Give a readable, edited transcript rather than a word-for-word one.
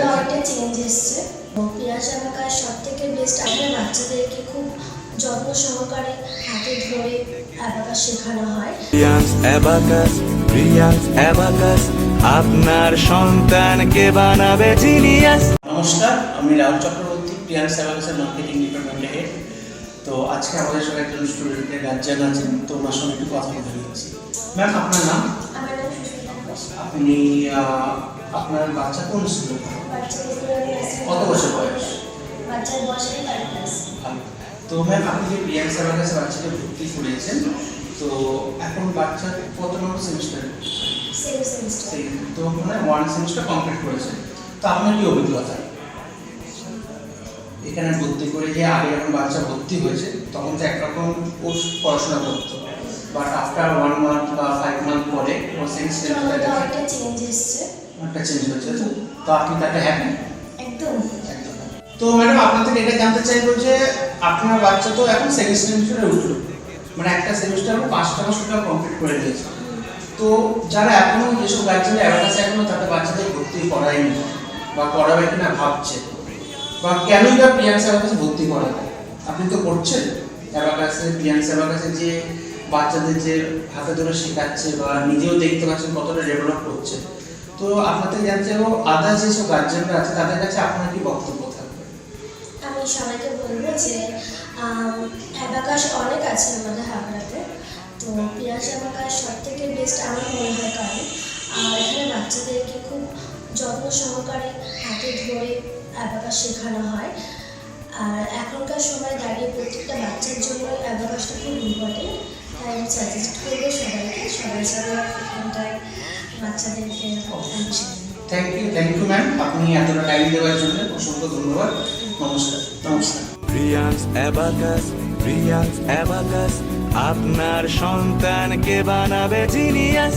এখন অনেকটা চেঞ্জ এসছে। পিয়াস অ্যাবাকাস সব থেকে বেস্ট। আমরা বাচ্চাদেরকে খুব যত্ন সহকারে হাতে ধরে অ্যাবাকাস শেখানো হয়। প্রিয়াংশ অ্যাবাকাস আপনার সন্তানকে বানাবে জিনিয়াস। নমস্কার, আমি রাহুল চক্রবর্তী, প্রিয়াংশ অ্যাবাকাসের মার্কেটিং ডিপার্টমেন্টে হেড। তো আজকে আমাদের সঙ্গে একজন স্টুডেন্টের গার্জিয়ান আছেন, তো ওনার সঙ্গে একটু কথা বলে নিচ্ছি। ম্যাম, আপনার নাম? আমার নাম সুস্মিতা ঘোষ। আপনি আপনার বাচ্চা কোন স্কুলে? কত বছর বয়স? বাচ্চার বয়স 5 প্লাস। ভালো। তো ম্যাম, আপনি যে প্রিয়াংশ অ্যাবাকাসে বাচ্চাকে ভর্তি করেছেন, তো এখন বাচ্চা কত নম্বর সেমিস্টারে? Second semester. তো মানে 1 সেমিস্টার কমপ্লিট করেছেন। তো আপনার কি অভিজ্ঞতা এখানে ভর্তি করে? যে আগে যখন বাচ্চা ভর্তি হয়েছে তখন তো একরকম ও পড়াশোনা করতো, বাট আফটার 1 মান্থ বা 5 মান্থ পরে ও সেকেন্ড সেমিস্টারে অনেকটা চেঞ্জ এসছে। একটা চেঞ্জ হচ্ছে। তো আপনি তাতে হ্যাপি? একদম। তো ম্যাডাম, আপনার থেকে এটা জানতে চাইবো যে আপনার বাচ্চা তো এখন সেকেন্ড সেমিস্টারে উঠলো, মানে একটা সেমিস্টার 5টা মাস কমপ্লিট করে দিয়েছে। তো যারা এখনো যেসব গার্জেনরা অ্যাবাকাসে এখনো তাদের বাচ্চাদের ভর্তি করায়নি বা করাবে কিনা ভাবছে, বা কেনই বা প্রিয়াংশ অ্যাবাকাসে ভর্তি করাবে, আপনি তো করছেন অ্যাবাকাসে, প্রিয়াংশ অ্যাবাকাসে যে বাচ্চাদের যে হাতে ধরে শেখাচ্ছে বা নিজেও দেখতে পাচ্ছেন কতটা ডেভেলপ করছে। তো আপনার থেকে জানতে চাইবো আদার্স যেসব গার্জেনরা আছে তাদের কাছে আপনার কি বক্তব্য থাকবে? আমি সবাইকে বলবো যে অ্যাবাকাস অনেক আছে আমাদের হাবড়াতে। তো পিয়াস অ্যাবাকাস সব থেকে বেস্ট আমার মনে হয়, কারণ এখানে বাচ্চাদেরকে খুব যত্ন সহকারে হাতে ধরে অ্যাবাকাস শেখানো হয়। আর এখনকার সময় দাঁড়িয়ে প্রত্যেকটা বাচ্চার জন্য অ্যাবাকাসটা খুব ইম্পর্টেন্ট। তাই আমি সাজেস্ট করবো সবাইকে, সবাই সবাই এখানটায় বাচ্চাদেরকে অ্যাডমিশন। থ্যাংক ইউ ম্যাম, আপনি এতটা টাইম দেওয়ার জন্য অসংখ্য ধন্যবাদ। নমস্কার। প্রিয়াংশ অ্যাবাকাস আপনার সন্তানকে বানাবে জিনিয়াস।